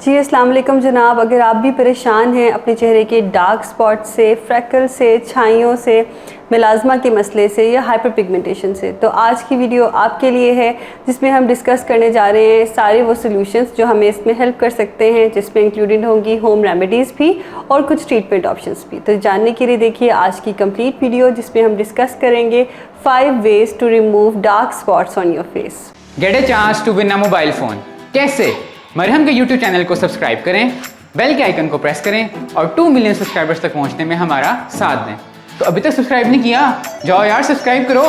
जी अस्सलाम वालेकुम जनाब। अगर आप भी परेशान हैं अपने चेहरे के डार्क स्पॉट से, फ्रैकल से, छाइयों से, मेलाज़मा के मसले से या हाइपर पिगमेंटेशन से, तो आज की वीडियो आपके लिए है जिसमें हम डिस्कस करने जा रहे हैं सारे वो सॉल्यूशंस जो हमें इसमें हेल्प कर सकते हैं, जिसमें इंक्लूडेड होंगी होम रेमेडीज़ भी और कुछ ट्रीटमेंट ऑप्शंस भी। तो जानने के लिए देखिए आज की कंप्लीट वीडियो जिसमें हम डिस्कस करेंगे 5 ways to remove dark spots on your face. Get a chance to win a mobile phone. कैसे? मरहम के YouTube चैनल को सब्सक्राइब करें, बेल के आइकन को प्रेस करें और 2 मिलियन सब्सक्राइबर्स तक पहुंचने में हमारा साथ दें। तो अभी तक सब्सक्राइब नहीं किया? जाओ यार सब्सक्राइब करो।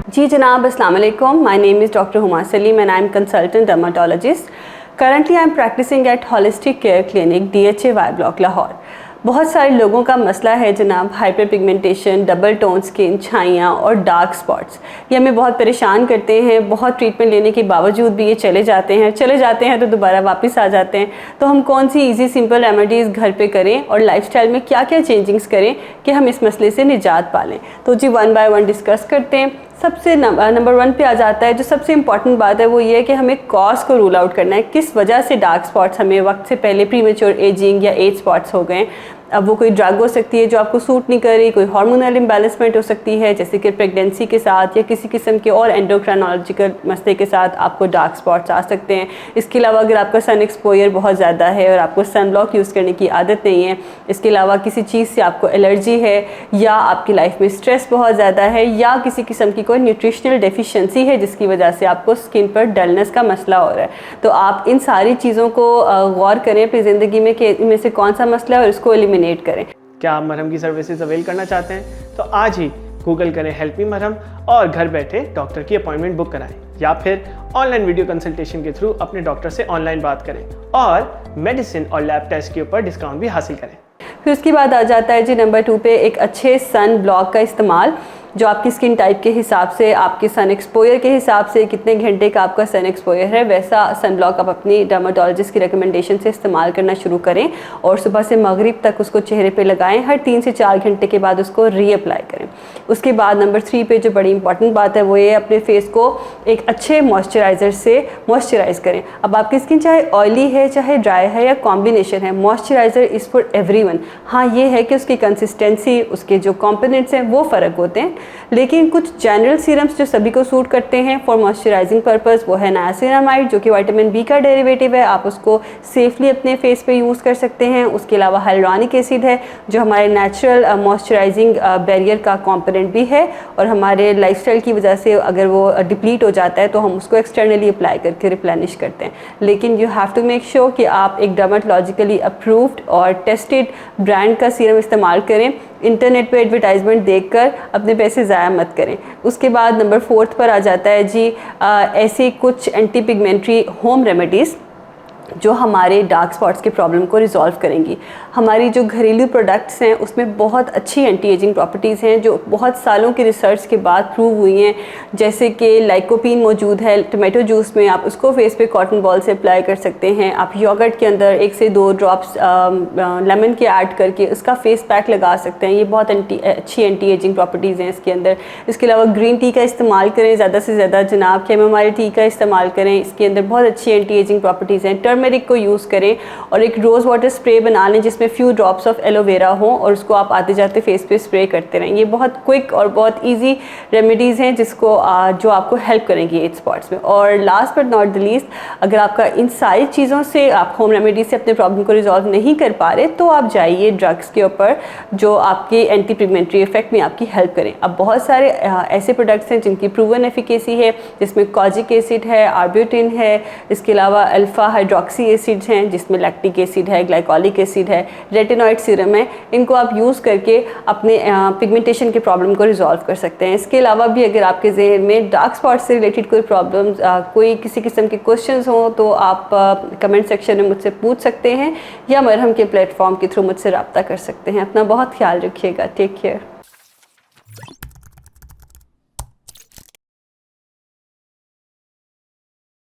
जी जनाब, अस्सलाम वालेकुम। My name is doctor Huma Saleem and I am consultant dermatologist. Currently I am practising at holistic care clinic DHA Y block Lahore. बहुत सारे लोगों का मसला है जनाब hyper pigmentation, double tone skin, छाइयाँ और डार्क स्पॉट्स। ये हमें बहुत परेशान करते हैं। बहुत ट्रीटमेंट लेने के बावजूद भी ये चले जाते हैं तो दोबारा वापस आ जाते हैं। तो हम कौन सी इजी सिंपल रेमेडीज़ घर पे करें और लाइफस्टाइल में क्या क्या चेंजिंग्स करें कि हम इस मसले से निजात पा लें। तो जी 1 बाय 1 डिस्कस करते हैं। सबसे नंबर 1 पे आ जाता है, जो सबसे इंपॉर्टेंट बात है वो ये है कि हमें कॉज को रूल आउट करना है। किस वजह से डार्क स्पॉट्स हमें वक्त से पहले प्रीमेच्योर एजिंग या एज स्पॉट्स हो गए। अब वो कोई ड्रग हो सकती है जो आपको सूट नहीं कर रही, कोई हार्मोनल इम्बैलेंसमेंट हो सकती है जैसे कि प्रेगनेंसी के साथ या किसी किस्म के और एंडोक्राइनोलॉजिकल मसले के साथ आपको डार्क स्पॉट्स आ सकते हैं। इसके अलावा अगर आपका सन एक्सपोजर बहुत ज़्यादा है और आपको सन ब्लॉक यूज़ करने की आदत नहीं है, इसके अलावा किसी चीज़ से आपको एलर्जी है या आपकी लाइफ में स्ट्रेस बहुत ज़्यादा है या किसी किस्म की कोई न्यूट्रिशनल डेफिशिएंसी है जिसकी वजह से आपको स्किन पर डलनेस का मसला हो रहा है, तो आप इन सारी चीज़ों को गौर करें अपनी ज़िंदगी में कि इनमें से कौन सा मसला है और इसको एलिमिनेट करें। क्या आप मरहम की सर्विसेज अवेल करना चाहते हैं तो आज ही गूगल करें हेल्प मी मरहम और घर बैठे डॉक्टर की अपॉइंटमेंट बुक कराएं या फिर ऑनलाइन वीडियो कंसल्टेशन के थ्रू अपने डॉक्टर से ऑनलाइन बात करें और मेडिसिन और लैब टेस्ट के ऊपर डिस्काउंट भी हासिल करें। फिर उसके बाद आ जाता है जी नंबर 2 पे एक अच्छे सन ब्लॉक का इस्तेमाल, जो आपकी स्किन टाइप के हिसाब से, आपके सन एक्सपोजर के हिसाब से, कितने घंटे का आपका सन एक्सपोजर है, वैसा सन ब्लॉक आप अपनी डर्माटोलॉजिस्ट की रिकमेंडेशन से इस्तेमाल करना शुरू करें और सुबह से मगरिब तक उसको चेहरे पे लगाएं। हर 3 से 4 घंटे के बाद उसको रीअप्लाई करें। उसके बाद नंबर 3 पे जो बड़ी इंपॉर्टेंट बात है वो ये अपने फेस को एक अच्छे मॉइस्चराइज़र से मॉइस्चराइज़ करें। अब आपकी स्किन चाहे ऑयली है, चाहे ड्राई है या कॉम्बिनेशन है, मॉइस्चराइज़र इज़ फॉर एवरीवन। हाँ, ये है कि उसकी कंसिस्टेंसी, उसके जो कॉम्पोनेंट्स हैं वो फ़र्क होते हैं, लेकिन कुछ जनरल सीरम्स जो सभी को सूट करते हैं फॉर मॉइस्चराइजिंग पर्पस वो है नायासिनामाइड, जो कि विटामिन बी का डेरिवेटिव है। आप उसको सेफली अपने फेस पे यूज़ कर सकते हैं। उसके अलावा हाइलुरोनिक एसिड है जो हमारे नेचुरल मॉइस्चराइजिंग बैरियर का कंपोनेंट भी है और हमारे लाइफस्टाइल की वजह से अगर वो डिप्लीट हो जाता है तो हम उसको एक्सटर्नली अप्लाई करके रिप्लेनिश करते हैं। लेकिन you have to make sure कि आप एक डर्माटोलॉजिकली अप्रूव्ड और टेस्टेड ब्रांड का सीरम इस्तेमाल करें। इंटरनेट पे एडवर्टाइजमेंट देखकर अपने पैसे ज़ाया मत करें। उसके बाद नंबर 4 पर आ जाता है जी ऐसे कुछ एंटी पिगमेंट्री होम रेमेडीज़ जो हमारे डार्क स्पॉट्स के प्रॉब्लम को रिजॉल्व करेंगी। हमारी जो घरेलू प्रोडक्ट्स हैं उसमें बहुत अच्छी एंटी एजिंग प्रॉपर्टीज़ हैं जो बहुत सालों की रिसर्च के बाद प्रूव हुई हैं, जैसे कि लाइकोपीन मौजूद है टोमेटो जूस में, आप उसको फेस पे कॉटन बॉल से अप्लाई कर सकते हैं। आप योगर्ट के अंदर 1 से 2 ड्रॉप्स लेमन के ऐड करके उसका फेस पैक लगा सकते हैं। ये बहुत अच्छी एंटी एजिंग प्रॉपर्टीज़ हैं इसके अंदर। इसके अलावा ग्रीन टी का इस्तेमाल करें ज़्यादा से ज़्यादा जनाब, कैमोमाइल टी का इस्तेमाल करें, इसके अंदर बहुत अच्छी एंटी एजिंग प्रॉपर्टीज़ हैं। टर्मरिक को यूज़ करें और एक रोज़ वाटर स्प्रे बना लें जिसमें फ्यू ड्रॉप्स ऑफ एलोवेरा हो और उसको आप आते जाते फेस पे स्प्रे करते रहें। ये बहुत क्विक और बहुत इजी रेमेडीज़ हैं जिसको जो आपको हेल्प करेंगी एज स्पॉट्स में। और last but not the least, अगर आपका इन सारी चीज़ों से, आप होम रेमेडीज से अपने प्रॉब्लम को रिजॉल्व नहीं कर पा रहे तो आप जाइए ड्रग्स के ऊपर जो आपके एंटी पिगमेंट्री इफेक्ट में आपकी हेल्प करें। अब बहुत सारे ऐसे प्रोडक्ट्स हैं जिनकी प्रूवन एफिकेसी है, जिसमें कॉजिक एसिड है, आर्ब्यूटिन है, इसके अलावा अल्फा हाइड्रोक्सी एसिड्स हैं जिसमें लैक्टिक एसिड है, ग्लाइकोलिक एसिड है, रेटिनॉइड सीरम है। इनको आप यूज़ करके अपने पिगमेंटेशन के प्रॉब्लम को रिजॉल्व कर सकते हैं। इसके अलावा भी अगर आपके ज़हन में डार्क स्पॉट से रिलेटेड कोई प्रॉब्लम्स, कोई किसी किस्म के क्वेश्चंस हों तो आप कमेंट सेक्शन में मुझसे पूछ सकते हैं या मरहम के प्लेटफॉर्म के थ्रू मुझसे रब्ता कर सकते हैं। अपना बहुत ख्याल रखिएगा। Take care.